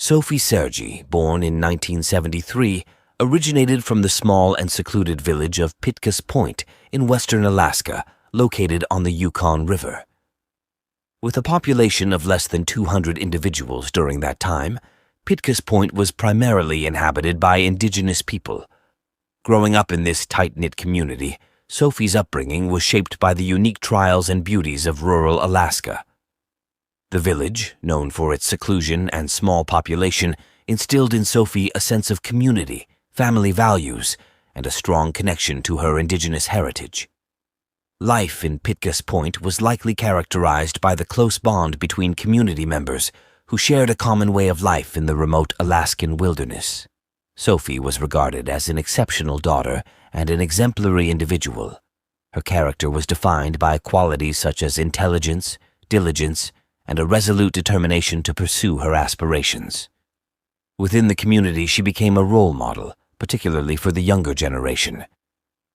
Sophie Sergi, born in 1973, originated from the small and secluded village of Pitkas Point in western Alaska, located on the Yukon River. With a population of less than 200 individuals during that time, Pitkas Point was primarily inhabited by indigenous people. Growing up in this tight-knit community, Sophie's upbringing was shaped by the unique trials and beauties of rural Alaska. The village, known for its seclusion and small population, instilled in Sophie a sense of community, family values, and a strong connection to her indigenous heritage. Life in Pitkas Point was likely characterized by the close bond between community members who shared a common way of life in the remote Alaskan wilderness. Sophie was regarded as an exceptional daughter and an exemplary individual. Her character was defined by qualities such as intelligence, diligence, and a resolute determination to pursue her aspirations. Within the community, she became a role model, particularly for the younger generation.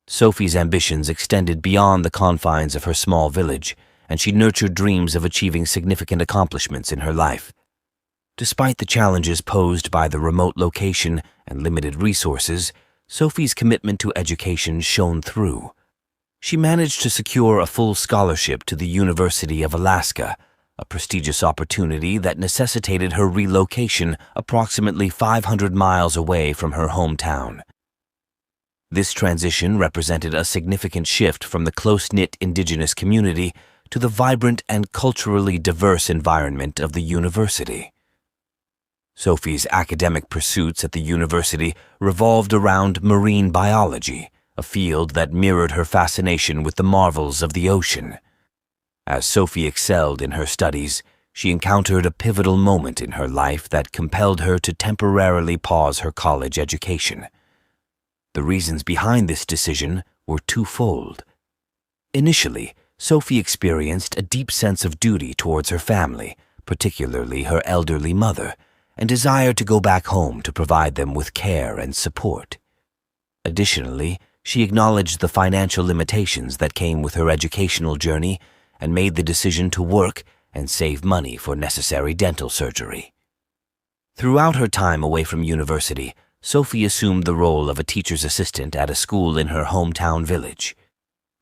Sophie's ambitions extended beyond the confines of her small village, and she nurtured dreams of achieving significant accomplishments in her life. Despite the challenges posed by the remote location and limited resources, Sophie's commitment to education shone through. She managed to secure a full scholarship to the University of Alaska, a prestigious opportunity that necessitated her relocation approximately 500 miles away from her hometown. This transition represented a significant shift from the close-knit indigenous community to the vibrant and culturally diverse environment of the university. Sophie's academic pursuits at the university revolved around marine biology, a field that mirrored her fascination with the marvels of the ocean. As Sophie excelled in her studies, she encountered a pivotal moment in her life that compelled her to temporarily pause her college education. The reasons behind this decision were twofold. Initially, Sophie experienced a deep sense of duty towards her family, particularly her elderly mother, and desired to go back home to provide them with care and support. Additionally, she acknowledged the financial limitations that came with her educational journey and made the decision to work and save money for necessary dental surgery. Throughout her time away from university, Sophie assumed the role of a teacher's assistant at a school in her hometown village.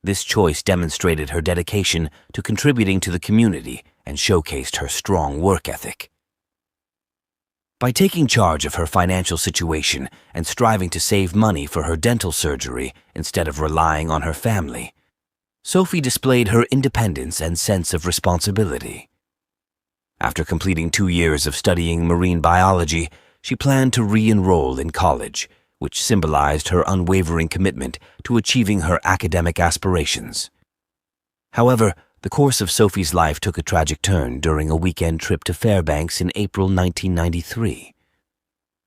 This choice demonstrated her dedication to contributing to the community and showcased her strong work ethic. By taking charge of her financial situation and striving to save money for her dental surgery instead of relying on her family, Sophie displayed her independence and sense of responsibility. After completing 2 years of studying marine biology, she planned to re-enroll in college, which symbolized her unwavering commitment to achieving her academic aspirations. However, the course of Sophie's life took a tragic turn during a weekend trip to Fairbanks in April 1993.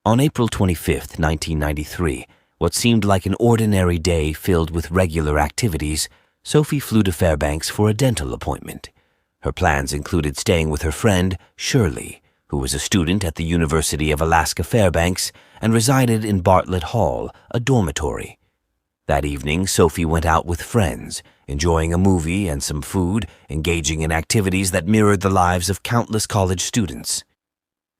On April 25, 1993, what seemed like an ordinary day filled with regular activities, Sophie flew to Fairbanks for a dental appointment. Her plans included staying with her friend, Shirley, who was a student at the University of Alaska Fairbanks and resided in Bartlett Hall, a dormitory. That evening, Sophie went out with friends, enjoying a movie and some food, engaging in activities that mirrored the lives of countless college students.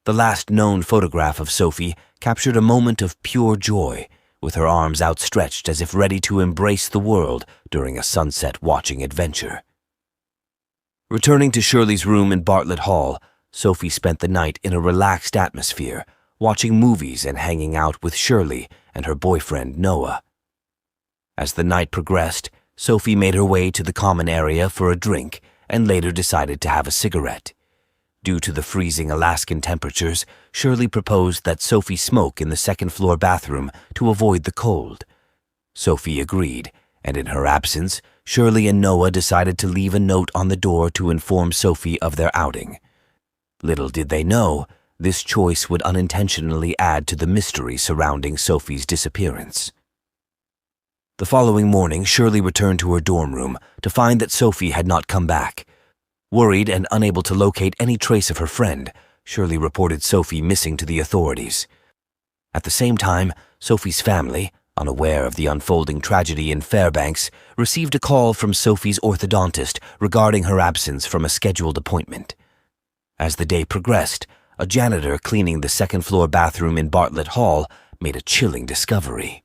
The last known photograph of Sophie captured a moment of pure joy, with her arms outstretched as if ready to embrace the world during a sunset-watching adventure. Returning to Shirley's room in Bartlett Hall, Sophie spent the night in a relaxed atmosphere, watching movies and hanging out with Shirley and her boyfriend Noah. As the night progressed, Sophie made her way to the common area for a drink and later decided to have a cigarette. Due to the freezing Alaskan temperatures, Shirley proposed that Sophie smoke in the second-floor bathroom to avoid the cold. Sophie agreed, and in her absence, Shirley and Noah decided to leave a note on the door to inform Sophie of their outing. Little did they know, this choice would unintentionally add to the mystery surrounding Sophie's disappearance. The following morning, Shirley returned to her dorm room to find that Sophie had not come back. Worried and unable to locate any trace of her friend, Shirley reported Sophie missing to the authorities. At the same time, Sophie's family, unaware of the unfolding tragedy in Fairbanks, received a call from Sophie's orthodontist regarding her absence from a scheduled appointment. As the day progressed, a janitor cleaning the second-floor bathroom in Bartlett Hall made a chilling discovery.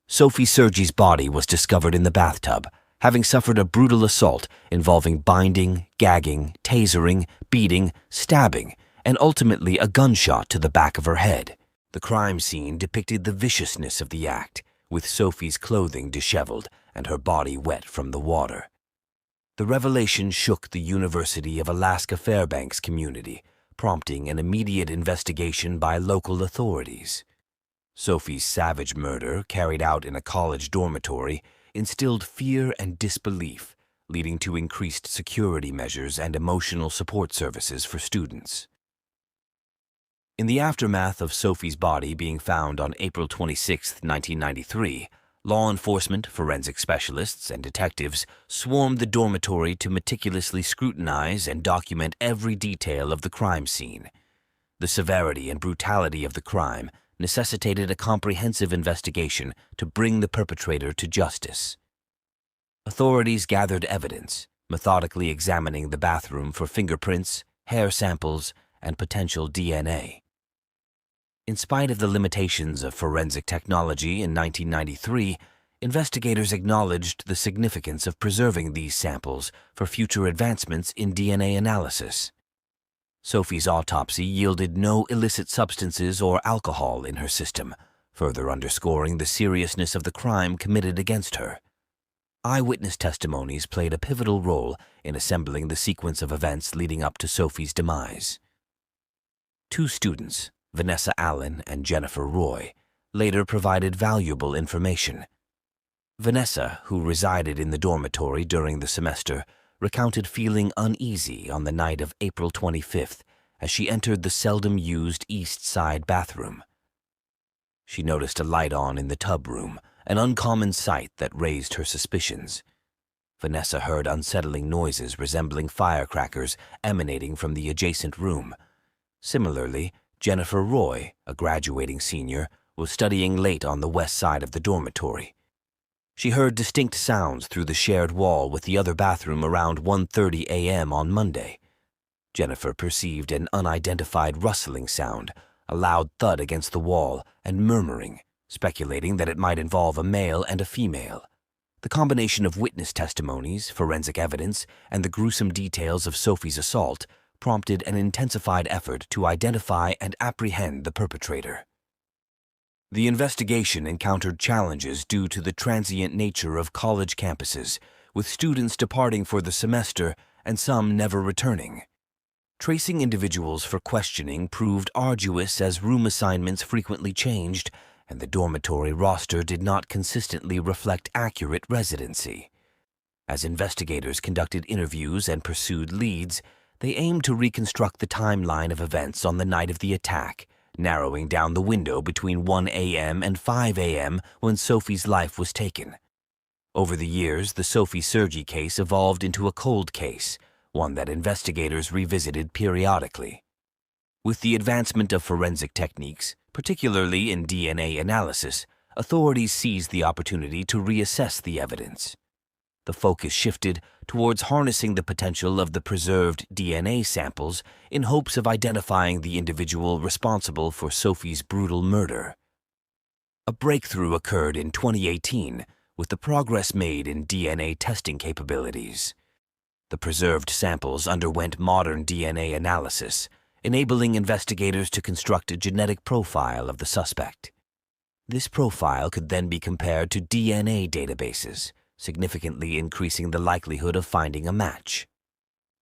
Sophie Sergi's body was discovered in the bathtub, having suffered a brutal assault involving binding, gagging, tasering, beating, stabbing, and ultimately a gunshot to the back of her head. The crime scene depicted the viciousness of the act, with Sophie's clothing disheveled and her body wet from the water. The revelation shook the University of Alaska Fairbanks community, prompting an immediate investigation by local authorities. Sophie's savage murder, carried out in a college dormitory, instilled fear and disbelief, leading to increased security measures and emotional support services for students. In the aftermath of Sophie's body being found on April 26, 1993, law enforcement, forensic specialists, and detectives swarmed the dormitory to meticulously scrutinize and document every detail of the crime scene. The severity and brutality of the crime necessitated a comprehensive investigation to bring the perpetrator to justice. Authorities gathered evidence, methodically examining the bathroom for fingerprints, hair samples, and potential DNA. In spite of the limitations of forensic technology in 1993, investigators acknowledged the significance of preserving these samples for future advancements in DNA analysis. Sophie's autopsy yielded no illicit substances or alcohol in her system, further underscoring the seriousness of the crime committed against her. Eyewitness testimonies played a pivotal role in assembling the sequence of events leading up to Sophie's demise. Two students, Vanessa Allen and Jennifer Roy, later provided valuable information. Vanessa, who resided in the dormitory during the semester, recounted feeling uneasy on the night of April 25th as she entered the seldom-used east side bathroom. She noticed a light on in the tub room, an uncommon sight that raised her suspicions. Vanessa heard unsettling noises resembling firecrackers emanating from the adjacent room. Similarly, Jennifer Roy, a graduating senior, was studying late on the west side of the dormitory. She heard distinct sounds through the shared wall with the other bathroom around 1:30 a.m. on Monday. Jennifer perceived an unidentified rustling sound, a loud thud against the wall, and murmuring, speculating that it might involve a male and a female. The combination of witness testimonies, forensic evidence, and the gruesome details of Sophie's assault prompted an intensified effort to identify and apprehend the perpetrator. The investigation encountered challenges due to the transient nature of college campuses, with students departing for the semester and some never returning. Tracing individuals for questioning proved arduous as room assignments frequently changed, and the dormitory roster did not consistently reflect accurate residency. As investigators conducted interviews and pursued leads, they aimed to reconstruct the timeline of events on the night of the attack, narrowing down the window between 1 a.m. and 5 a.m. when Sophie's life was taken. Over the years, the Sophie Sergi case evolved into a cold case, one that investigators revisited periodically. With the advancement of forensic techniques, particularly in DNA analysis, authorities seized the opportunity to reassess the evidence. The focus shifted towards harnessing the potential of the preserved DNA samples in hopes of identifying the individual responsible for Sophie's brutal murder. A breakthrough occurred in 2018 with the progress made in DNA testing capabilities. The preserved samples underwent modern DNA analysis, enabling investigators to construct a genetic profile of the suspect. This profile could then be compared to DNA databases, significantly increasing the likelihood of finding a match.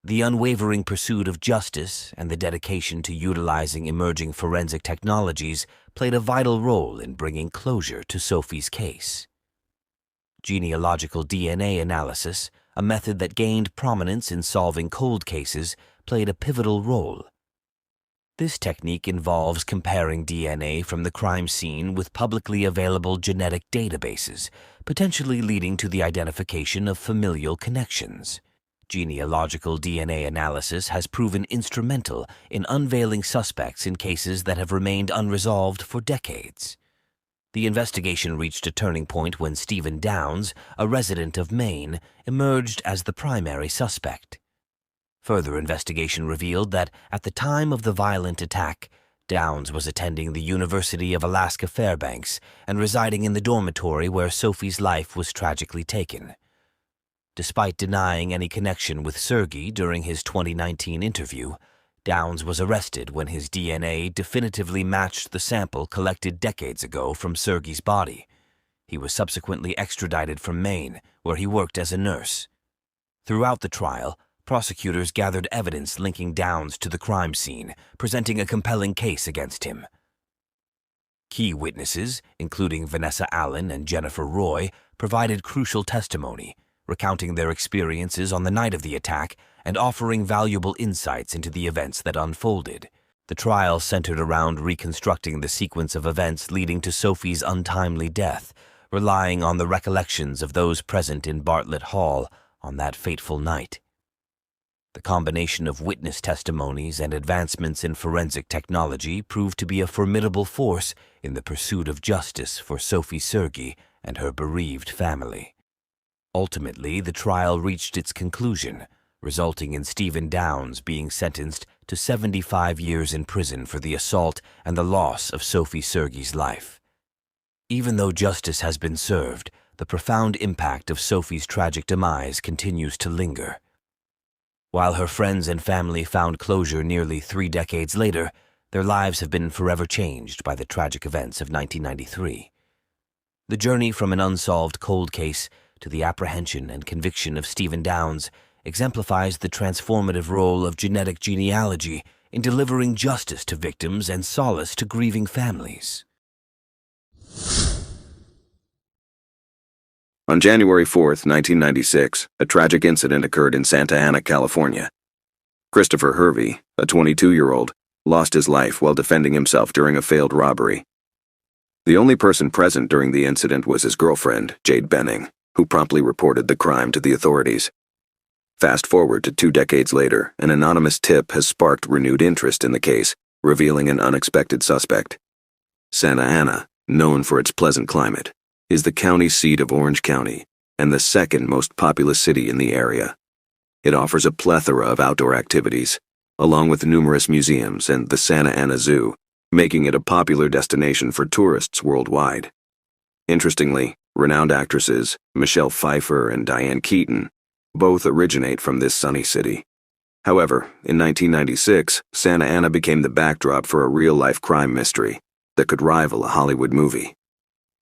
The unwavering pursuit of justice and the dedication to utilizing emerging forensic technologies played a vital role in bringing closure to Sophie's case. Genealogical DNA analysis, a method that gained prominence in solving cold cases, played a pivotal role. This technique involves comparing DNA from the crime scene with publicly available genetic databases, potentially leading to the identification of familial connections. Genealogical DNA analysis has proven instrumental in unveiling suspects in cases that have remained unresolved for decades. The investigation reached a turning point when Stephen Downs, a resident of Maine, emerged as the primary suspect. Further investigation revealed that at the time of the violent attack, Downs was attending the University of Alaska Fairbanks and residing in the dormitory where Sophie's life was tragically taken. Despite denying any connection with Sergei during his 2019 interview, Downs was arrested when his DNA definitively matched the sample collected decades ago from Sergei's body. He was subsequently extradited from Maine, where he worked as a nurse. Throughout the trial, prosecutors gathered evidence linking Downs to the crime scene, presenting a compelling case against him. Key witnesses, including Vanessa Allen and Jennifer Roy, provided crucial testimony, recounting their experiences on the night of the attack and offering valuable insights into the events that unfolded. The trial centered around reconstructing the sequence of events leading to Sophie's untimely death, relying on the recollections of those present in Bartlett Hall on that fateful night. The combination of witness testimonies and advancements in forensic technology proved to be a formidable force in the pursuit of justice for Sophie Sergei and her bereaved family. Ultimately, the trial reached its conclusion, resulting in Stephen Downs being sentenced to 75 years in prison for the assault and the loss of Sophie Sergei's life. Even though justice has been served, the profound impact of Sophie's tragic demise continues to linger. While her friends and family found closure nearly 3 decades later, their lives have been forever changed by the tragic events of 1993. The journey from an unsolved cold case to the apprehension and conviction of Stephen Downs exemplifies the transformative role of genetic genealogy in delivering justice to victims and solace to grieving families. On January 4, 1996, a tragic incident occurred in Santa Ana, California. Christopher Hervey, a 22-year-old, lost his life while defending himself during a failed robbery. The only person present during the incident was his girlfriend, Jade Benning, who promptly reported the crime to the authorities. Fast forward to 2 decades later, an anonymous tip has sparked renewed interest in the case, revealing an unexpected suspect. Santa Ana, known for its pleasant climate, is the county seat of Orange County and the second most populous city in the area. It offers a plethora of outdoor activities, along with numerous museums and the Santa Ana Zoo, making it a popular destination for tourists worldwide. Interestingly, renowned actresses Michelle Pfeiffer and Diane Keaton both originate from this sunny city. However, in 1996, Santa Ana became the backdrop for a real-life crime mystery that could rival a Hollywood movie.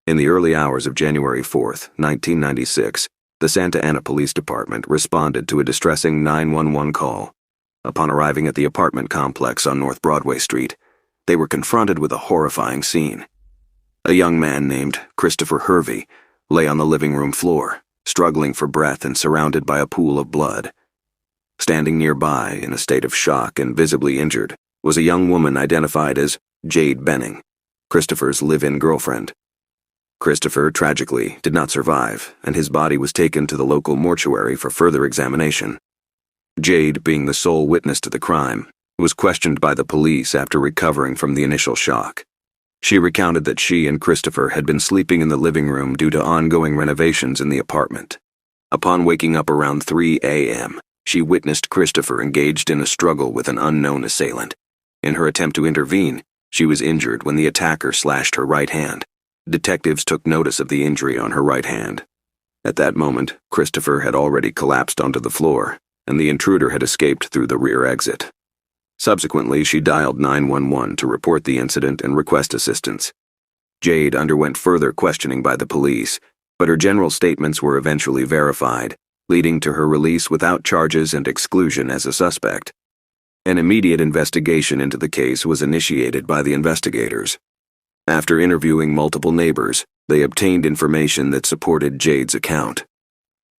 In the early hours of January 4, 1996, the Santa Ana Police Department responded to a distressing 911 call. Upon arriving at the apartment complex on North Broadway Street, they were confronted with a horrifying scene. A young man named Christopher Hervey lay on the living room floor, struggling for breath and surrounded by a pool of blood. Standing nearby, in a state of shock and visibly injured, was a young woman identified as Jade Benning, Christopher's live-in girlfriend. Christopher, tragically, did not survive, and his body was taken to the local mortuary for further examination. Jade, being the sole witness to the crime, was questioned by the police after recovering from the initial shock. She recounted that she and Christopher had been sleeping in the living room due to ongoing renovations in the apartment. Upon waking up around 3 a.m., she witnessed Christopher engaged in a struggle with an unknown assailant. In her attempt to intervene, she was injured when the attacker slashed her right hand. Detectives took notice of the injury on her right hand. At that moment, Christopher had already collapsed onto the floor, and the intruder had escaped through the rear exit. Subsequently, she dialed 911 to report the incident and request assistance. Jade underwent further questioning by the police, but her general statements were eventually verified, leading to her release without charges and exclusion as a suspect. An immediate investigation into the case was initiated by the investigators. After interviewing multiple neighbors, they obtained information that supported Jade's account.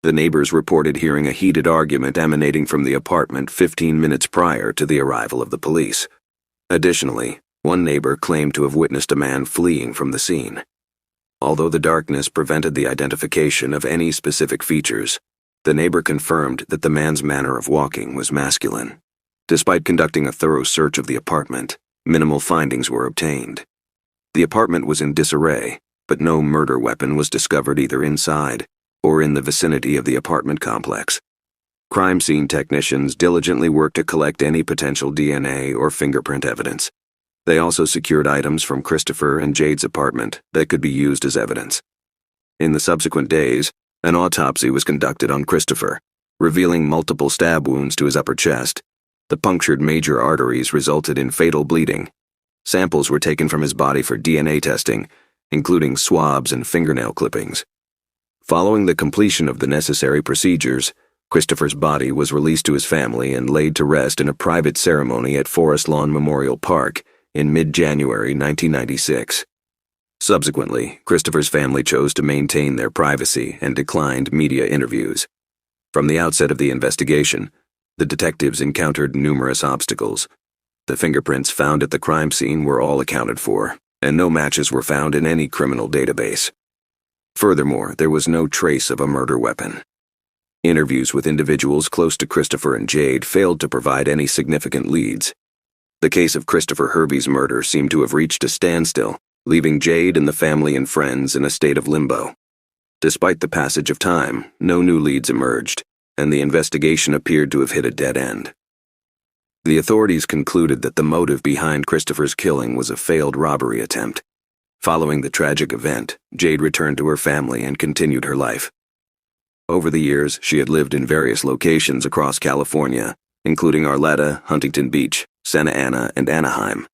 The neighbors reported hearing a heated argument emanating from the apartment 15 minutes prior to the arrival of the police. Additionally, one neighbor claimed to have witnessed a man fleeing from the scene. Although the darkness prevented the identification of any specific features, the neighbor confirmed that the man's manner of walking was masculine. Despite conducting a thorough search of the apartment, minimal findings were obtained. The apartment was in disarray, but no murder weapon was discovered either inside or in the vicinity of the apartment complex. Crime scene technicians diligently worked to collect any potential DNA or fingerprint evidence. They also secured items from Christopher and Jade's apartment that could be used as evidence. In the subsequent days, an autopsy was conducted on Christopher, revealing multiple stab wounds to his upper chest. The punctured major arteries resulted in fatal bleeding. Samples were taken from his body for DNA testing, including swabs and fingernail clippings. Following the completion of the necessary procedures, Christopher's body was released to his family and laid to rest in a private ceremony at Forest Lawn Memorial Park in mid-January 1996. Subsequently, Christopher's family chose to maintain their privacy and declined media interviews. From the outset of the investigation, the detectives encountered numerous obstacles. The fingerprints found at the crime scene were all accounted for, and no matches were found in any criminal database. Furthermore, there was no trace of a murder weapon. Interviews with individuals close to Christopher and Jade failed to provide any significant leads. The case of Christopher Hervey's murder seemed to have reached a standstill, leaving Jade and the family and friends in a state of limbo. Despite the passage of time, no new leads emerged, and the investigation appeared to have hit a dead end. The authorities concluded that the motive behind Christopher's killing was a failed robbery attempt. Following the tragic event, Jade returned to her family and continued her life. Over the years, she had lived in various locations across California, including Arleta, Huntington Beach, Santa Ana, and Anaheim.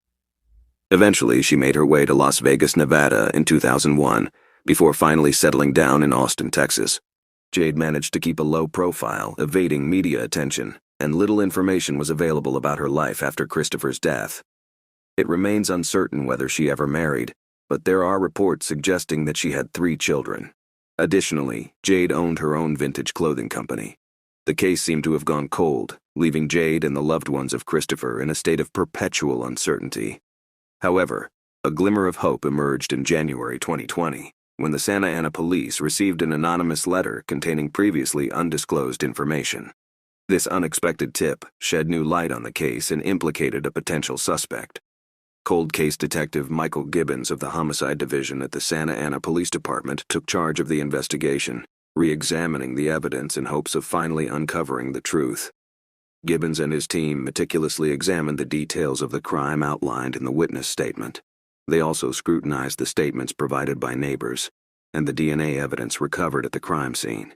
Eventually, she made her way to Las Vegas, Nevada in 2001, before finally settling down in Austin, Texas. Jade managed to keep a low profile, evading media attention, and little information was available about her life after Christopher's death. It remains uncertain whether she ever married, but there are reports suggesting that she had 3 children. Additionally, Jade owned her own vintage clothing company. The case seemed to have gone cold, leaving Jade and the loved ones of Christopher in a state of perpetual uncertainty. However, a glimmer of hope emerged in January 2020, when the Santa Ana police received an anonymous letter containing previously undisclosed information. This unexpected tip shed new light on the case and implicated a potential suspect. Cold case detective Michael Gibbons of the Homicide Division at the Santa Ana Police Department took charge of the investigation, re-examining the evidence in hopes of finally uncovering the truth. Gibbons and his team meticulously examined the details of the crime outlined in the witness statement. They also scrutinized the statements provided by neighbors and the DNA evidence recovered at the crime scene.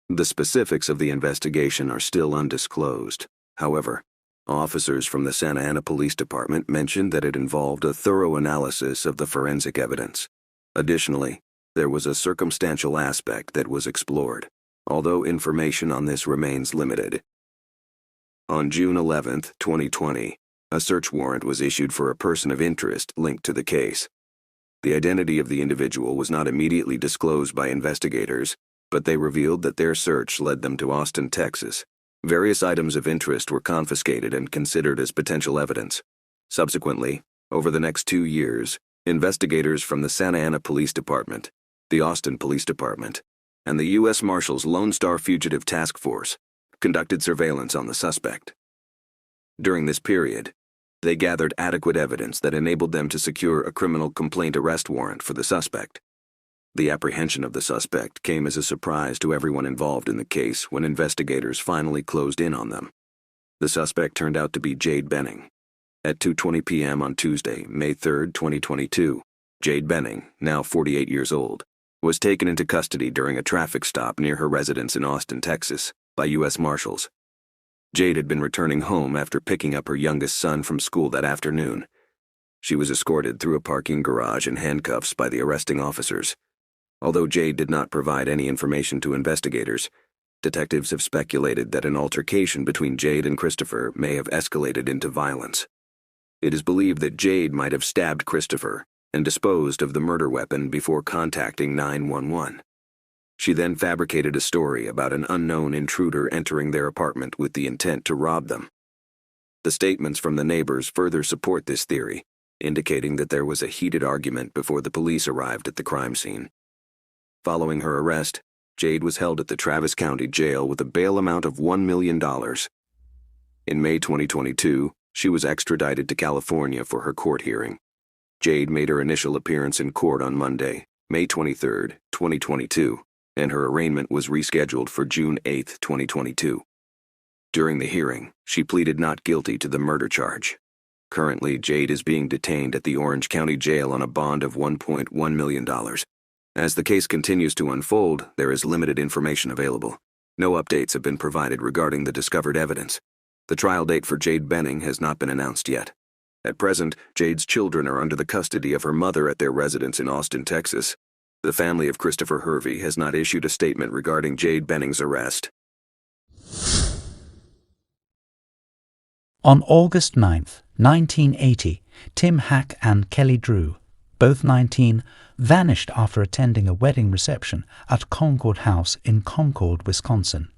The specifics of the investigation are still undisclosed. However, officers from the Santa Ana Police Department mentioned that it involved a thorough analysis of the forensic evidence. Additionally, there was a circumstantial aspect that was explored, although information on this remains limited. On June 11, 2020, a search warrant was issued for a person of interest linked to the case. The identity of the individual was not immediately disclosed by investigators, but they revealed that their search led them to Austin, Texas. Various items of interest were confiscated and considered as potential evidence. Subsequently, over the next 2 years, investigators from the Santa Ana Police Department, the Austin Police Department, and the U.S. Marshals Lone Star Fugitive Task Force conducted surveillance on the suspect. During this period, they gathered adequate evidence that enabled them to secure a criminal complaint arrest warrant for the suspect. The apprehension of the suspect came as a surprise to everyone involved in the case when investigators finally closed in on them. The suspect turned out to be Jade Benning. At 2:20 p.m. on Tuesday, May 3, 2022, Jade Benning, now 48 years old, was taken into custody during a traffic stop near her residence in Austin, Texas, by U.S. Marshals. Jade had been returning home after picking up her youngest son from school that afternoon. She was escorted through a parking garage in handcuffs by the arresting officers. Although Jade did not provide any information to investigators, detectives have speculated that an altercation between Jade and Christopher may have escalated into violence. It is believed that Jade might have stabbed Christopher and disposed of the murder weapon before contacting 911. She then fabricated a story about an unknown intruder entering their apartment with the intent to rob them. The statements from the neighbors further support this theory, indicating that there was a heated argument before the police arrived at the crime scene. Following her arrest, Jade was held at the Travis County Jail with a bail amount of $1 million. In May 2022, she was extradited to California for her court hearing. Jade made her initial appearance in court on Monday, May 23, 2022, and her arraignment was rescheduled for June 8, 2022. During the hearing, she pleaded not guilty to the murder charge. Currently, Jade is being detained at the Orange County Jail on a bond of $1.1 million. As the case continues to unfold, there is limited information available. No updates have been provided regarding the discovered evidence. The trial date for Jade Benning has not been announced yet. At present, Jade's children are under the custody of her mother at their residence in Austin, Texas. The family of Christopher Hervey has not issued a statement regarding Jade Benning's arrest. On August 9, 1980, Tim Hack and Kelly Drew, both 19, vanished after attending a wedding reception at Concord House in Concord, Wisconsin.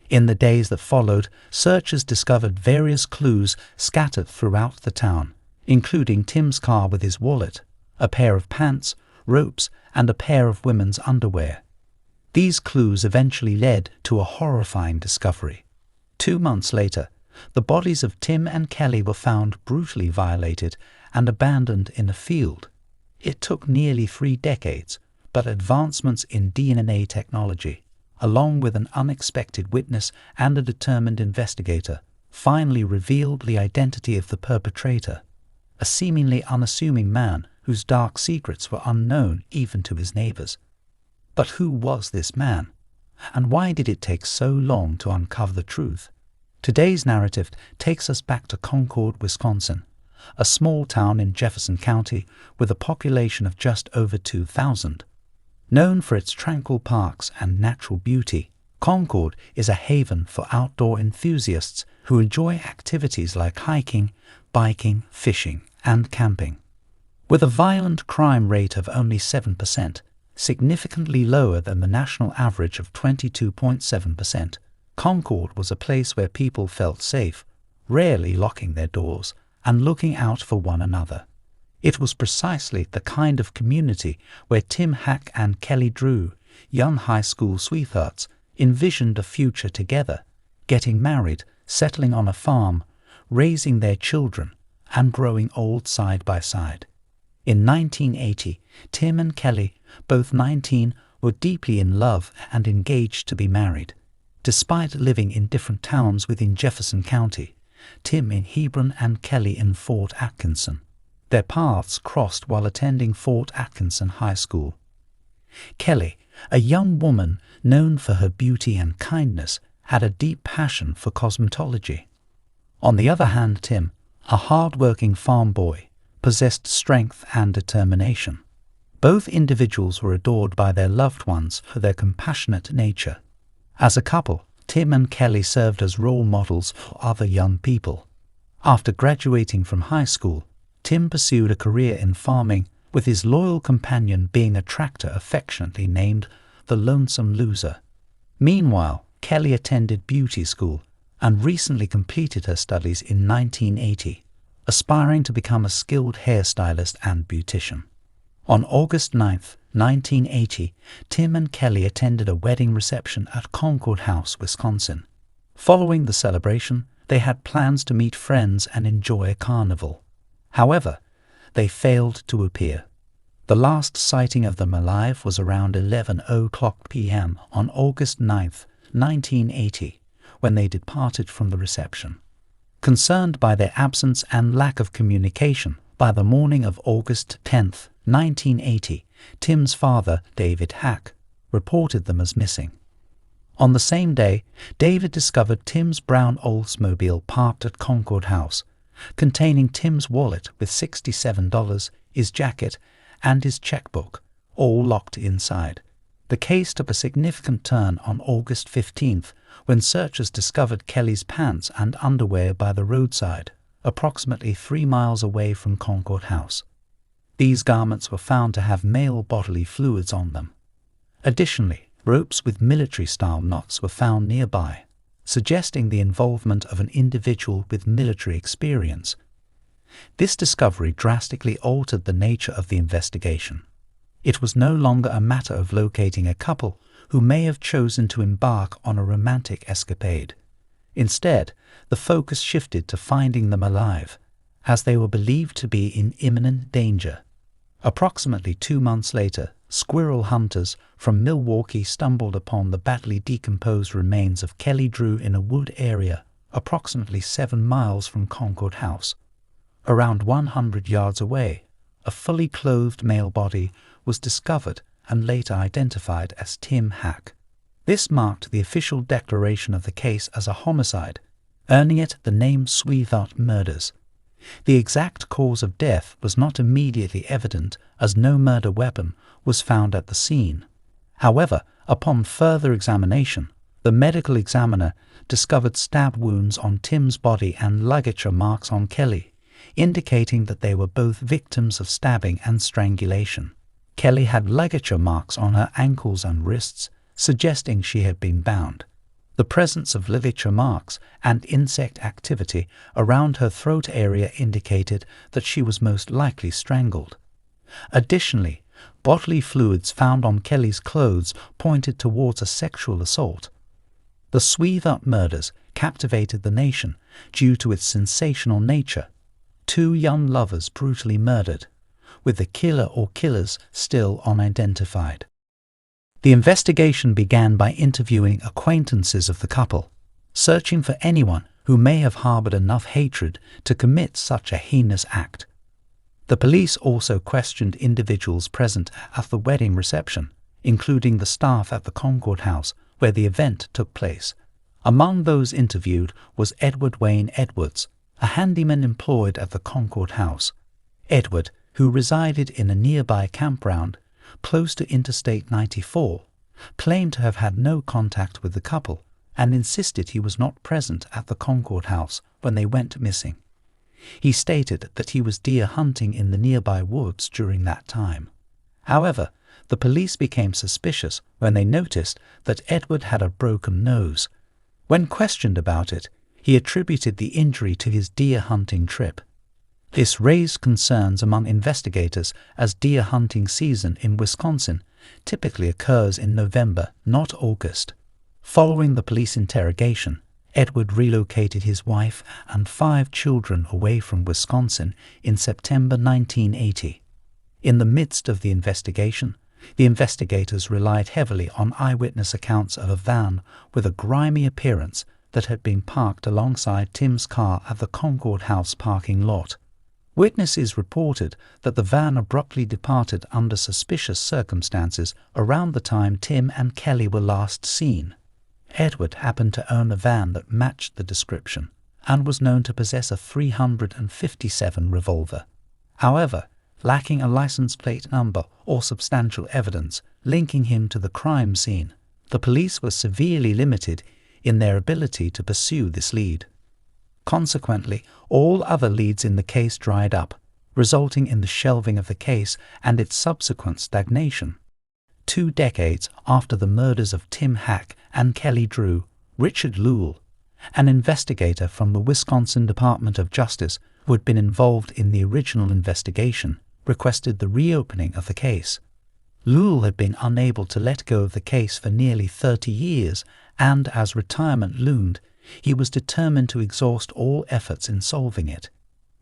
In the days that followed, searchers discovered various clues scattered throughout the town, including Tim's car with his wallet, a pair of pants, ropes, and a pair of women's underwear. These clues eventually led to a horrifying discovery. 2 months later, the bodies of Tim and Kelly were found brutally violated and abandoned in a field. It took nearly 3 decades, but advancements in DNA technology, along with an unexpected witness and a determined investigator, finally revealed the identity of the perpetrator, a seemingly unassuming man whose dark secrets were unknown even to his neighbors. But who was this man? And why did it take so long to uncover the truth? Today's narrative takes us back to Concord, Wisconsin, a small town in Jefferson County with a population of just over 2,000. Known for its tranquil parks and natural beauty, Concord is a haven for outdoor enthusiasts who enjoy activities like hiking, biking, fishing, and camping. With a violent crime rate of only 7%, significantly lower than the national average of 22.7%, Concord was a place where people felt safe, rarely locking their doors and looking out for one another. It was precisely the kind of community where Tim Hack and Kelly Drew, young high school sweethearts, envisioned a future together, getting married, settling on a farm, raising their children, and growing old side by side. In 1980, Tim and Kelly, both 19, were deeply in love and engaged to be married. Despite living in different towns within Jefferson County, Tim in Hebron and Kelly in Fort Atkinson, their paths crossed while attending Fort Atkinson High School. Kelly, a young woman known for her beauty and kindness, had a deep passion for cosmetology. On the other hand, Tim, a hard-working farm boy, possessed strength and determination. Both individuals were adored by their loved ones for their compassionate nature. As a couple, Tim and Kelly served as role models for other young people. After graduating from high school, Tim pursued a career in farming, with his loyal companion being a tractor affectionately named the Lonesome Loser. Meanwhile, Kelly attended beauty school and recently completed her studies in 1980, aspiring to become a skilled hairstylist and beautician. On August 9, 1980, Tim and Kelly attended a wedding reception at Concord House, Wisconsin. Following the celebration, they had plans to meet friends and enjoy a carnival. However, they failed to appear. The last sighting of them alive was around 11:00 p.m. on August 9, 1980, when they departed from the reception. Concerned by their absence and lack of communication, by the morning of August 10, 1980, Tim's father, David Hack, reported them as missing. On the same day, David discovered Tim's brown Oldsmobile parked at Concord House, containing Tim's wallet with $67, his jacket, and his checkbook, all locked inside. The case took a significant turn on August 15th, when searchers discovered Kelly's pants and underwear by the roadside, approximately 3 miles away from Concord House. These garments were found to have male bodily fluids on them. Additionally, ropes with military-style knots were found nearby, suggesting the involvement of an individual with military experience. This discovery drastically altered the nature of the investigation. It was no longer a matter of locating a couple who may have chosen to embark on a romantic escapade. Instead, the focus shifted to finding them alive, as they were believed to be in imminent danger. Approximately 2 months later, squirrel hunters from Milwaukee stumbled upon the badly decomposed remains of Kelly Drew in a wood area approximately 7 miles from Concord House. Around 100 yards away, a fully clothed male body was discovered and later identified as Tim Hack. This marked the official declaration of the case as a homicide, earning it the name Sweetheart Murders. The exact cause of death was not immediately evident, as no murder weapon was found at the scene. However, upon further examination, the medical examiner discovered stab wounds on Tim's body and ligature marks on Kelly, indicating that they were both victims of stabbing and strangulation. Kelly had ligature marks on her ankles and wrists, suggesting she had been bound. The presence of ligature marks and insect activity around her throat area indicated that she was most likely strangled. Additionally, bodily fluids found on Kelly's clothes pointed towards a sexual assault. The Sweetheart Murders captivated the nation due to its sensational nature. 2 young lovers brutally murdered, with the killer or killers still unidentified. The investigation began by interviewing acquaintances of the couple, searching for anyone who may have harbored enough hatred to commit such a heinous act. The police also questioned individuals present at the wedding reception, including the staff at the Concord House where the event took place. Among those interviewed was Edward Wayne Edwards, a handyman employed at the Concord House. Edward, who resided in a nearby campground close to Interstate 94, claimed to have had no contact with the couple and insisted he was not present at the Concord House when they went missing. He stated that he was deer hunting in the nearby woods during that time. However, the police became suspicious when they noticed that Edward had a broken nose. When questioned about it, he attributed the injury to his deer hunting trip. This raised concerns among investigators, as deer hunting season in Wisconsin typically occurs in November, not August. Following the police interrogation, Edward relocated his wife and 5 children away from Wisconsin in September 1980. In the midst of the investigation, the investigators relied heavily on eyewitness accounts of a van with a grimy appearance that had been parked alongside Tim's car at the Concord House parking lot. Witnesses reported that the van abruptly departed under suspicious circumstances around the time Tim and Kelly were last seen. Edward happened to own a van that matched the description and was known to possess a .357 revolver. However, lacking a license plate number or substantial evidence linking him to the crime scene, the police were severely limited in their ability to pursue this lead. Consequently, all other leads in the case dried up, resulting in the shelving of the case and its subsequent stagnation. 2 decades after the murders of Tim Hack and Kelly Drew, Richard Lewell, an investigator from the Wisconsin Department of Justice who had been involved in the original investigation, requested the reopening of the case. Lewell had been unable to let go of the case for nearly 30 years, and as retirement loomed, he was determined to exhaust all efforts in solving it.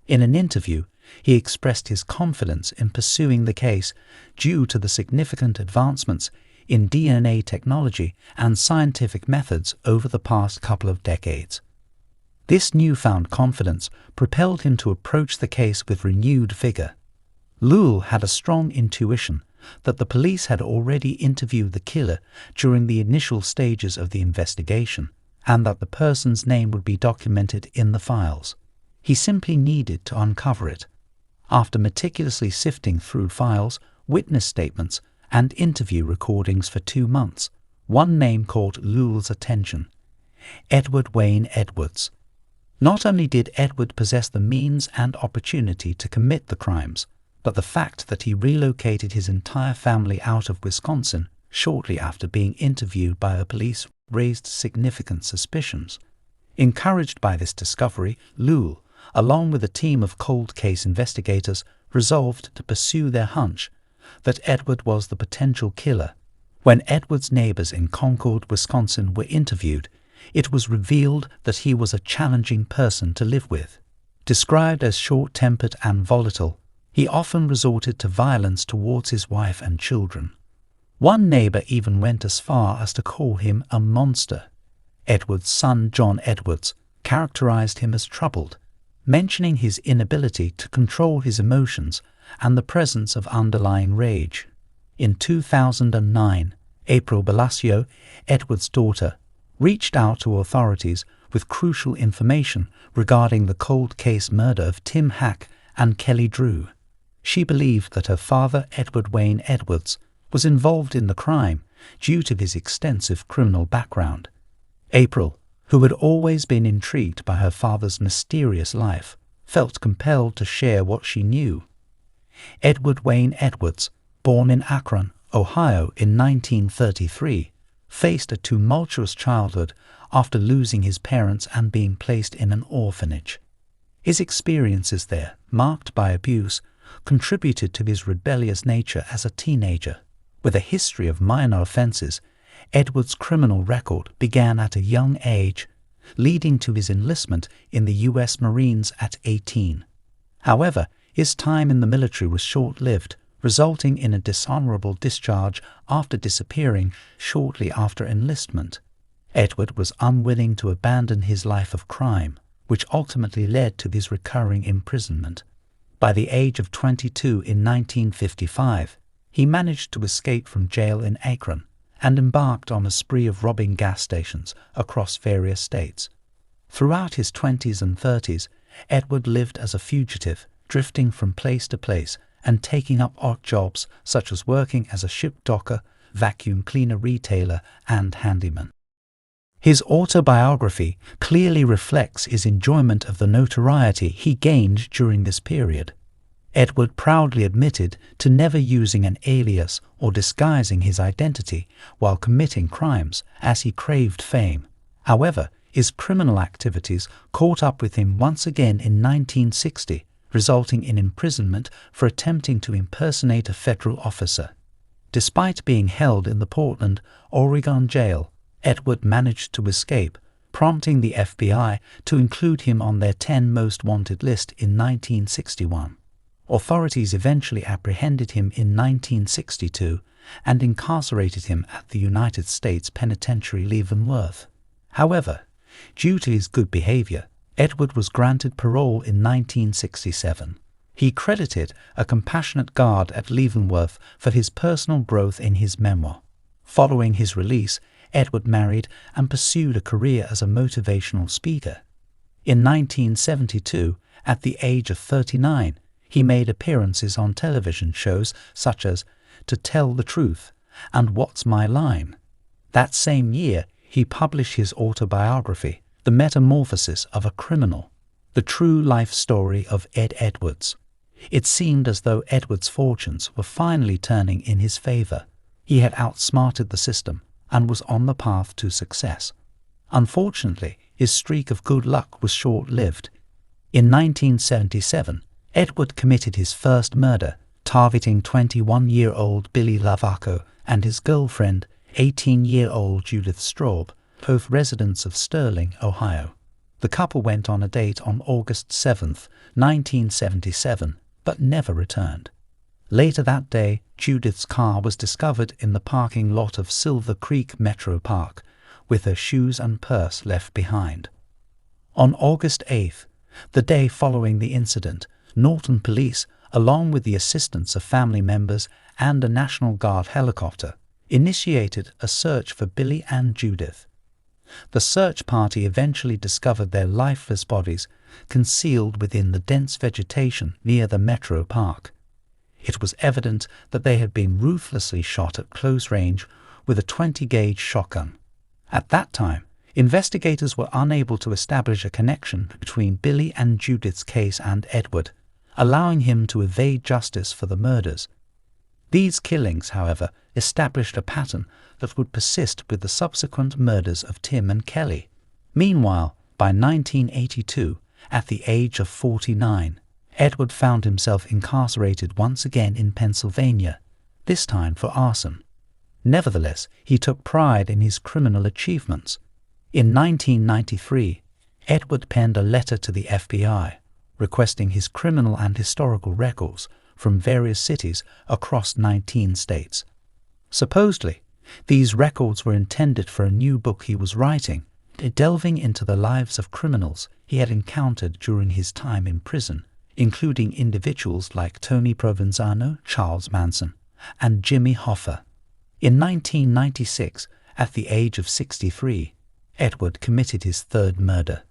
In an interview, he expressed his confidence in pursuing the case due to the significant advancements in DNA technology and scientific methods over the past couple of decades. This newfound confidence propelled him to approach the case with renewed vigor. Lewell had a strong intuition that the police had already interviewed the killer during the initial stages of the investigation, and that the person's name would be documented in the files. He simply needed to uncover it. After meticulously sifting through files, witness statements, and interview recordings for 2 months, one name caught Lewell's attention: Edward Wayne Edwards. Not only did Edward possess the means and opportunity to commit the crimes, but the fact that he relocated his entire family out of Wisconsin shortly after being interviewed by the police raised significant suspicions. Encouraged by this discovery, Lewell, along with a team of cold case investigators, resolved to pursue their hunch that Edward was the potential killer. When Edward's neighbors in Concord, Wisconsin were interviewed, it was revealed that he was a challenging person to live with. Described as short-tempered and volatile, he often resorted to violence towards his wife and children. One neighbor even went as far as to call him a monster. Edward's son John Edwards, characterized him as troubled, mentioning his inability to control his emotions and the presence of underlying rage. In 2009, April Blasio, Edward's daughter, reached out to authorities with crucial information regarding the cold case murder of Tim Hack and Kelly Drew. She believed that her father, Edward Wayne Edwards, was involved in the crime due to his extensive criminal background. April, who had always been intrigued by her father's mysterious life, felt compelled to share what she knew. Edward Wayne Edwards, born in Akron, Ohio in 1933, faced a tumultuous childhood after losing his parents and being placed in an orphanage. His experiences there, marked by abuse, contributed to his rebellious nature as a teenager. With a history of minor offenses, Edward's criminal record began at a young age, leading to his enlistment in the U.S. Marines at 18. However, his time in the military was short-lived, resulting in a dishonorable discharge after disappearing shortly after enlistment. Edward was unwilling to abandon his life of crime, which ultimately led to his recurring imprisonment. By the age of 22 in 1955, he managed to escape from jail in Akron and embarked on a spree of robbing gas stations across various states. Throughout his 20s and 30s, Edward lived as a fugitive, drifting from place to place and taking up odd jobs such as working as a ship docker, vacuum cleaner retailer, and handyman. His autobiography clearly reflects his enjoyment of the notoriety he gained during this period. Edward proudly admitted to never using an alias or disguising his identity while committing crimes, as he craved fame. However, his criminal activities caught up with him once again in 1960, resulting in imprisonment for attempting to impersonate a federal officer. Despite being held in the Portland, Oregon jail, Edward managed to escape, prompting the FBI to include him on their 10 most wanted list in 1961. Authorities eventually apprehended him in 1962 and incarcerated him at the United States Penitentiary Leavenworth. However, due to his good behavior, Edward was granted parole in 1967. He credited a compassionate guard at Leavenworth for his personal growth in his memoir. Following his release, Edward married and pursued a career as a motivational speaker. In 1972, at the age of 39, he made appearances on television shows such as To Tell the Truth and What's My Line. That same year, he published his autobiography, The Metamorphosis of a Criminal, the true life story of Ed Edwards. It seemed as though Edward's fortunes were finally turning in his favor. He had outsmarted the system and was on the path to success. Unfortunately, his streak of good luck was short-lived. In 1977, Edward committed his first murder, targeting 21-year-old Billy Lavaco and his girlfriend, 18-year-old Judith Straub, both residents of Sterling, Ohio. The couple went on a date on August 7, 1977, but never returned. Later that day, Judith's car was discovered in the parking lot of Silver Creek Metro Park, with her shoes and purse left behind. On August 8th, the day following the incident, Norton Police, along with the assistance of family members and a National Guard helicopter, initiated a search for Billy and Judith. The search party eventually discovered their lifeless bodies concealed within the dense vegetation near the Metro Park. It was evident that they had been ruthlessly shot at close range with a 20-gauge shotgun. At that time, investigators were unable to establish a connection between Billy and Judith's case and Edward, allowing him to evade justice for the murders. These killings, however, established a pattern that would persist with the subsequent murders of Tim and Kelly. Meanwhile, by 1982, at the age of 49, Edward found himself incarcerated once again in Pennsylvania, this time for arson. Nevertheless, he took pride in his criminal achievements. In 1993, Edward penned a letter to the FBI, requesting his criminal and historical records from various cities across 19 states. Supposedly, these records were intended for a new book he was writing, delving into the lives of criminals he had encountered during his time in prison, including individuals like Tony Provenzano, Charles Manson, and Jimmy Hoffa. In 1996, at the age of 63, Edward committed his third murder.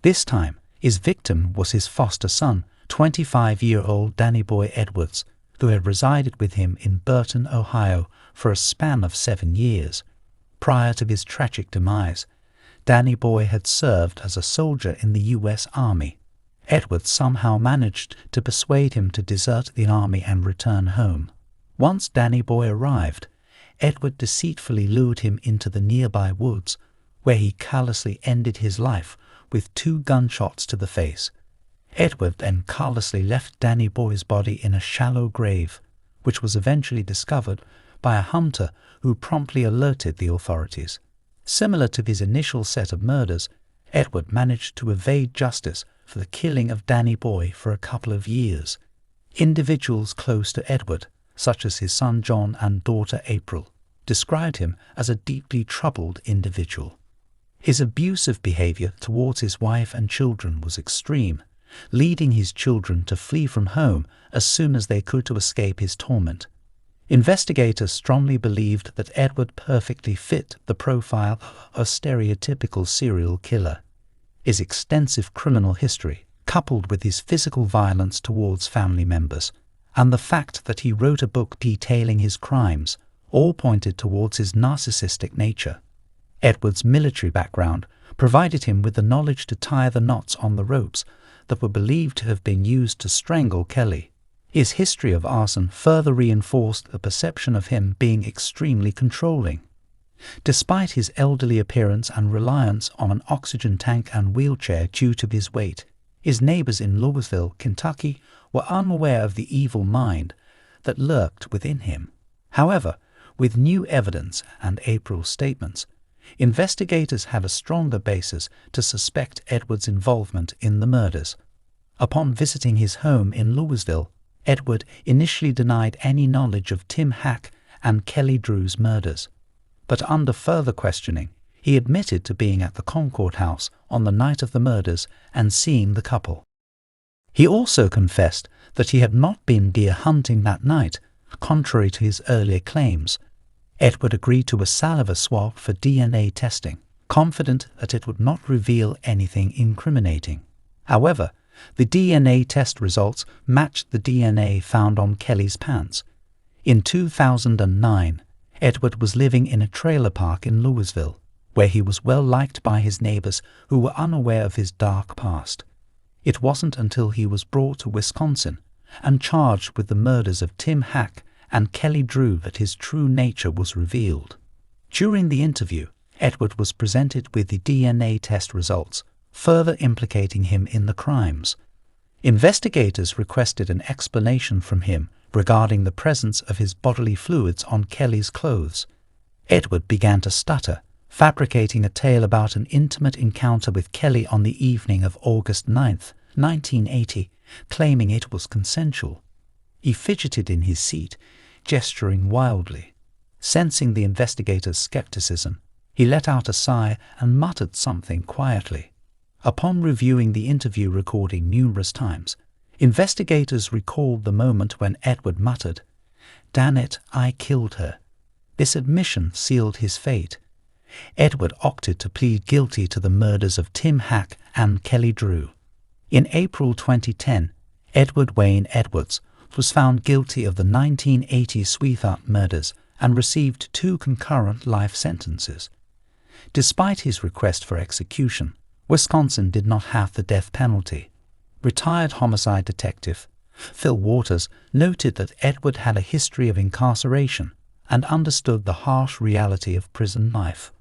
This time, his victim was his foster son, 25-year-old Danny Boy Edwards, who had resided with him in Burton, Ohio, for a span of 7 years. Prior to his tragic demise, Danny Boy had served as a soldier in the U.S. Army. Edward somehow managed to persuade him to desert the army and return home. Once Danny Boy arrived, Edward deceitfully lured him into the nearby woods, where he callously ended his life with 2 gunshots to the face. Edward then callously left Danny Boy's body in a shallow grave, which was eventually discovered by a hunter who promptly alerted the authorities. Similar to his initial set of murders, Edward managed to evade justice for the killing of Danny Boy for a couple of years. Individuals close to Edward, such as his son John and daughter April, described him as a deeply troubled individual. His abusive behavior towards his wife and children was extreme, leading his children to flee from home as soon as they could to escape his torment. Investigators strongly believed that Edward perfectly fit the profile of a stereotypical serial killer. His extensive criminal history, coupled with his physical violence towards family members, and the fact that he wrote a book detailing his crimes, all pointed towards his narcissistic nature. Edward's military background provided him with the knowledge to tie the knots on the ropes that were believed to have been used to strangle Kelly. His history of arson further reinforced the perception of him being extremely controlling. Despite his elderly appearance and reliance on an oxygen tank and wheelchair due to his weight, his neighbors in Louisville, Kentucky, were unaware of the evil mind that lurked within him. However, with new evidence and April's statements, investigators had a stronger basis to suspect Edward's involvement in the murders. Upon visiting his home in Louisville, Edward initially denied any knowledge of Tim Hack and Kelly Drew's murders, but under further questioning, he admitted to being at the Concord house on the night of the murders and seeing the couple. He also confessed that he had not been deer hunting that night, contrary to his earlier claims. Edward agreed to a saliva swab for DNA testing, confident that it would not reveal anything incriminating. However, the DNA test results matched the DNA found on Kelly's pants. In 2009, Edward was living in a trailer park in Louisville, where he was well liked by his neighbors who were unaware of his dark past. It wasn't until he was brought to Wisconsin and charged with the murders of Tim Hack and Kelly Drew that his true nature was revealed. During the interview, Edward was presented with the DNA test results, further implicating him in the crimes. Investigators requested an explanation from him regarding the presence of his bodily fluids on Kelly's clothes. Edward began to stutter, fabricating a tale about an intimate encounter with Kelly on the evening of August 9th, 1980, claiming it was consensual. He fidgeted in his seat, gesturing wildly. Sensing the investigator's skepticism, he let out a sigh and muttered something quietly. Upon reviewing the interview recording numerous times, investigators recalled the moment when Edward muttered, "Damn it, I killed her." This admission sealed his fate. Edward opted to plead guilty to the murders of Tim Hack and Kelly Drew. In April 2010, Edward Wayne Edwards was found guilty of the 1980 sweetheart murders and received 2 concurrent life sentences. Despite his request for execution, Wisconsin did not have the death penalty. Retired homicide detective Phil Waters noted that Edward had a history of incarceration and understood the harsh reality of prison life.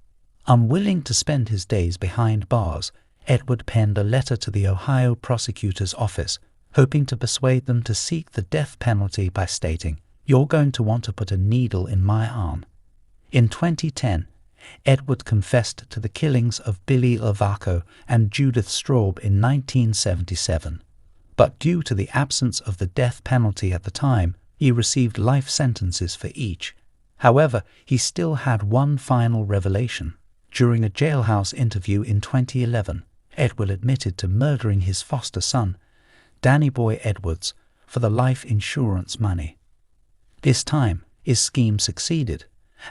Unwilling to spend his days behind bars, Edward penned a letter to the Ohio prosecutor's office, hoping to persuade them to seek the death penalty by stating, "You're going to want to put a needle in my arm." In 2010, Edward confessed to the killings of Billy Lovaco and Judith Straub in 1977. But due to the absence of the death penalty at the time, he received life sentences for each. However, he still had one final revelation. During a jailhouse interview in 2011, Edward admitted to murdering his foster son, Danny Boy Edwards, for the life insurance money. This time, his scheme succeeded,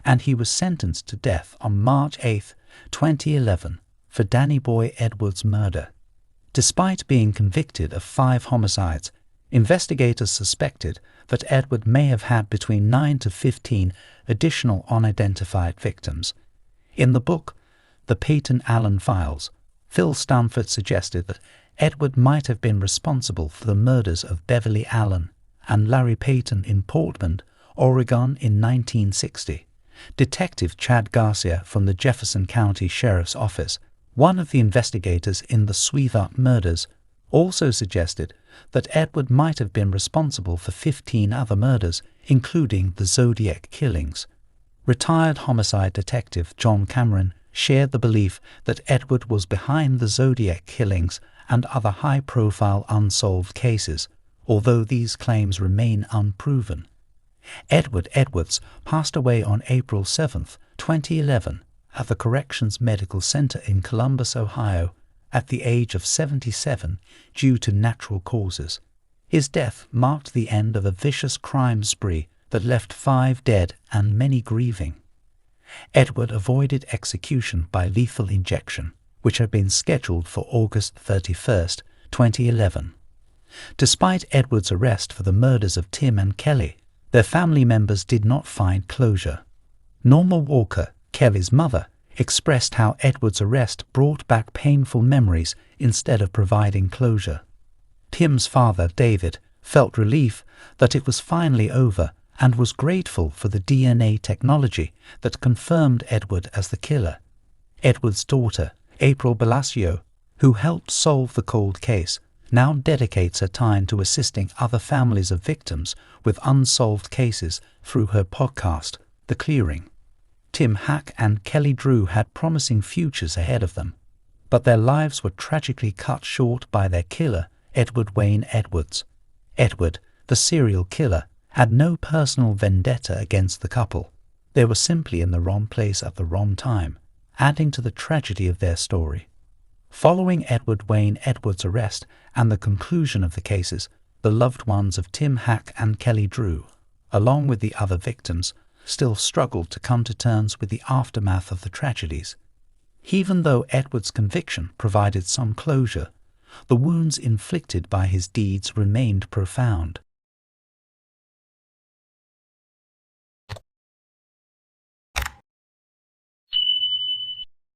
and he was sentenced to death on March 8, 2011, for Danny Boy Edwards' murder. Despite being convicted of 5 homicides, investigators suspected that Edward may have had between 9 to 15 additional unidentified victims. In the book, The Peyton Allen Files, Phil Stamford suggested that Edward might have been responsible for the murders of Beverly Allen and Larry Peyton in Portland, Oregon in 1960. Detective Chad Garcia from the Jefferson County Sheriff's Office, one of the investigators in the Sweetheart murders, also suggested that Edward might have been responsible for 15 other murders, including the Zodiac killings. Retired homicide detective John Cameron shared the belief that Edward was behind the Zodiac killings and other high-profile unsolved cases, although these claims remain unproven. Edward Edwards passed away on April 7, 2011, at the Corrections Medical Center in Columbus, Ohio, at the age of 77 due to natural causes. His death marked the end of a vicious crime spree that left 5 dead and many grieving. Edward avoided execution by lethal injection, which had been scheduled for August 31, 2011. Despite Edward's arrest for the murders of Tim and Kelly, their family members did not find closure. Norma Walker, Kelly's mother, expressed how Edward's arrest brought back painful memories instead of providing closure. Tim's father, David, felt relief that it was finally over and was grateful for the DNA technology that confirmed Edward as the killer. Edward's daughter, April Blasio, who helped solve the cold case, now dedicates her time to assisting other families of victims with unsolved cases through her podcast, The Clearing. Tim Hack and Kelly Drew had promising futures ahead of them, but their lives were tragically cut short by their killer, Edward Wayne Edwards. Edward, the serial killer, had no personal vendetta against the couple. They were simply in the wrong place at the wrong time, adding to the tragedy of their story. Following Edward Wayne Edwards' arrest and the conclusion of the cases, the loved ones of Tim Hack and Kelly Drew, along with the other victims, still struggled to come to terms with the aftermath of the tragedies. Even though Edward's conviction provided some closure, the wounds inflicted by his deeds remained profound.